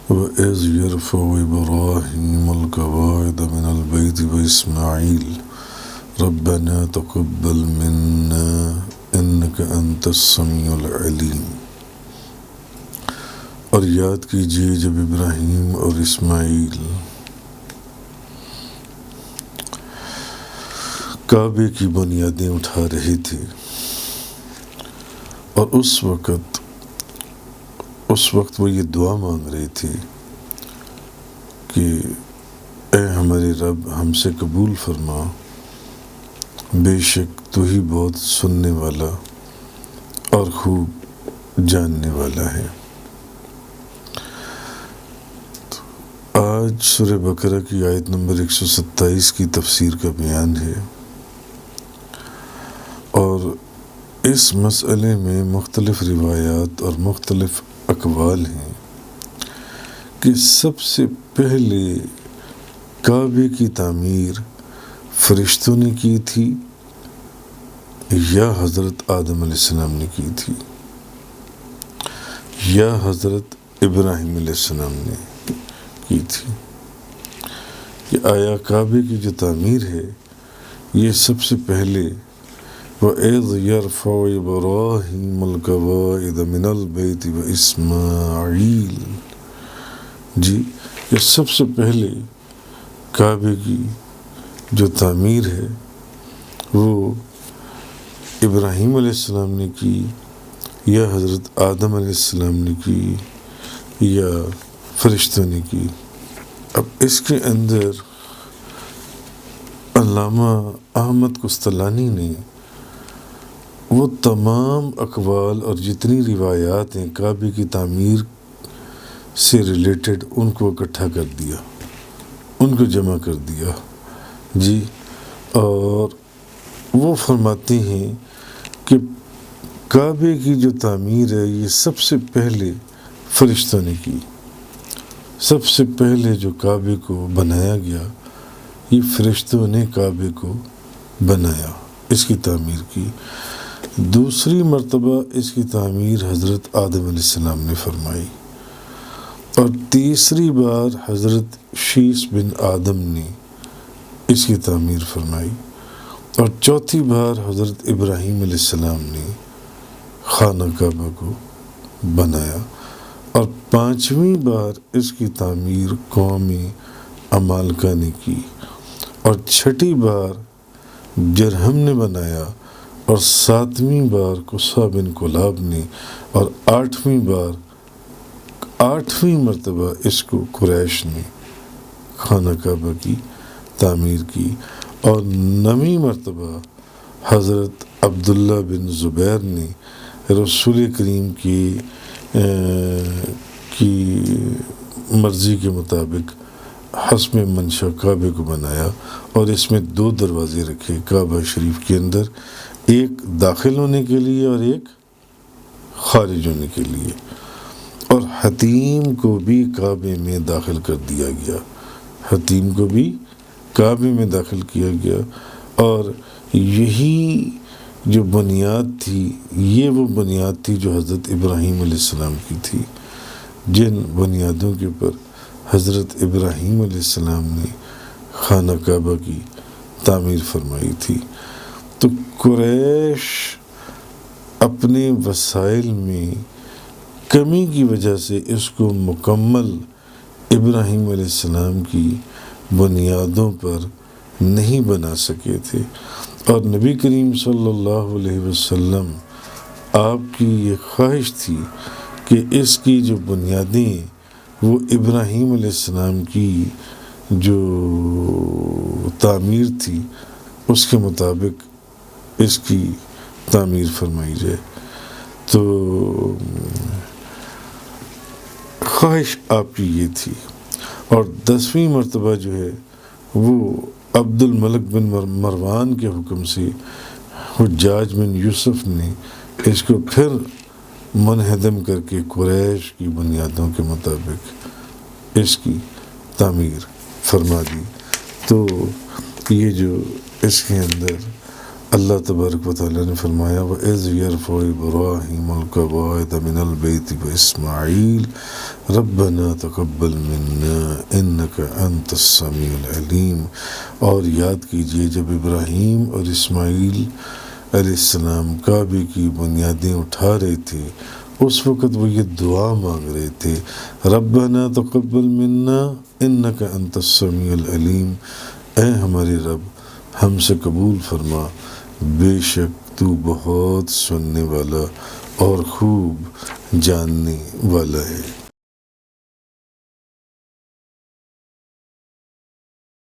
وَإِذْ يَرْفَعُ إِبْرَاهِيمُ الْقَوَاعِدَ مِنَ الْبَيْتِ وَإِسْمَاعِيلُ رَبَّنَا تَقَبَّلْ مِنَّا إِنَّكَ أَنْتَ السَّمِيعُ الْعَلِيمُ۔ اور یاد کیجیے جب ابراہیم اور اسماعیل کعبے کی بنیادیں اٹھا رہے تھے، اور اس وقت وہ یہ دعا مانگ رہے تھے کہ اے ہمارے رب ہم سے قبول فرما، بے شک تو ہی بہت سننے والا اور خوب جاننے والا ہے۔ آج سورہ بقرہ کی آیت نمبر 127 کی تفسیر کا بیان ہے، اور اس مسئلے میں مختلف روایات اور مختلف اقوال ہیں کہ سب سے پہلے کعبے کی تعمیر فرشتوں نے کی تھی یا حضرت آدم علیہ السلام نے کی تھی یا حضرت ابراہیم علیہ السلام نے کی تھی، کہ آیا کعبے کی جو تعمیر ہے یہ سب سے پہلے وَإِذْ يَرْفَعُ إِبْرَاهِيمُ الْقَوَاعِدَ مِنَ الْبَيْتِ وَإِسْمَاعِيلُ، جی یہ سب سے پہلے کعبے کی جو تعمیر ہے وہ ابراہیم علیہ السلام نے کی یا حضرت آدم علیہ السلام نے کی یا فرشتوں نے کی۔ اب اس کے اندر علامہ احمد قسطلانی نے وہ تمام اقوال اور جتنی روایات ہیں کعبے کی تعمیر سے ریلیٹڈ ان کو اکٹھا کر دیا، ان کو جمع کر دیا جی، اور وہ فرماتے ہیں کہ کعبے کی جو تعمیر ہے یہ سب سے پہلے فرشتوں نے کی، سب سے پہلے جو کعبے کو بنایا گیا یہ فرشتوں نے کعبے کو بنایا، اس کی تعمیر کی۔ دوسری مرتبہ اس کی تعمیر حضرت آدم علیہ السلام نے فرمائی، اور تیسری بار حضرت شیث بن آدم نے اس کی تعمیر فرمائی، اور چوتھی بار حضرت ابراہیم علیہ السلام نے خانہ کعبہ کو بنایا، اور پانچویں بار اس کی تعمیر قوم عمالقہ نے کی، اور چھٹی بار جرہم نے بنایا، اور ساتویں بار قصہ بن کلاب نے، اور آٹھویں مرتبہ اس کو قریش نے خانہ کعبہ کی تعمیر کی، اور 9ویں مرتبہ حضرت عبداللہ بن زبیر نے رسول کریم کی مرضی کے مطابق حسب منشا کعبے کو بنایا، اور اس میں 2 دروازے رکھے کعبہ شریف کے اندر، ایک داخل ہونے کے لیے اور ایک خارج ہونے کے لیے، اور حتیم کو بھی کعبے میں داخل کر دیا گیا، حتیم کو بھی کعبے میں داخل کیا گیا، اور یہی جو بنیاد تھی یہ وہ بنیاد تھی جو حضرت ابراہیم علیہ السلام کی تھی، جن بنیادوں کے اوپر حضرت ابراہیم علیہ السلام نے خانہ کعبہ کی تعمیر فرمائی تھی۔ تو قریش اپنے وسائل میں کمی کی وجہ سے اس کو مکمل ابراہیم علیہ السلام کی بنیادوں پر نہیں بنا سکے تھے، اور نبی کریم صلی اللہ علیہ وسلم آپ کی یہ خواہش تھی کہ اس کی جو بنیادیں وہ ابراہیم علیہ السلام کی جو تعمیر تھی اس کے مطابق اس کی تعمیر فرمائی جائے۔ تو خواہش آپ کی یہ تھی، اور 10ویں مرتبہ جو ہے وہ عبد الملک بن مروان کے حکم سے حجاج بن یوسف نے اس کو پھر منہدم کر کے قریش کی بنیادوں کے مطابق اس کی تعمیر فرما دی۔ تو یہ جو اس کے اندر اللہ تبارک و تعالیٰ نے فرمایا وَإِذْ يَرْفَعُ إِبْرَاهِيمُ الْقَوَاعِدَ مِنَ الْبَيْتِ وَإِسْمَاعِيلُ رَبَّنَا تَقَبَّلْ مِنَّا إِنَّكَ أَنْتَ السَّمِيعُ الْعَلِيمُ۔ اور یاد کیجئے جب ابراہیم اور اسماعیل علیہ السلام کعبے کی بنیادیں اٹھا رہے تھے، اس وقت وہ یہ دعا مانگ رہے تھے، ربنا تقبل منا انک انت السمیع العلیم، اے ہمارے رب ہم سے قبول فرما، بے شک تو بہت سننے والا اور خوب جاننے والا ہے۔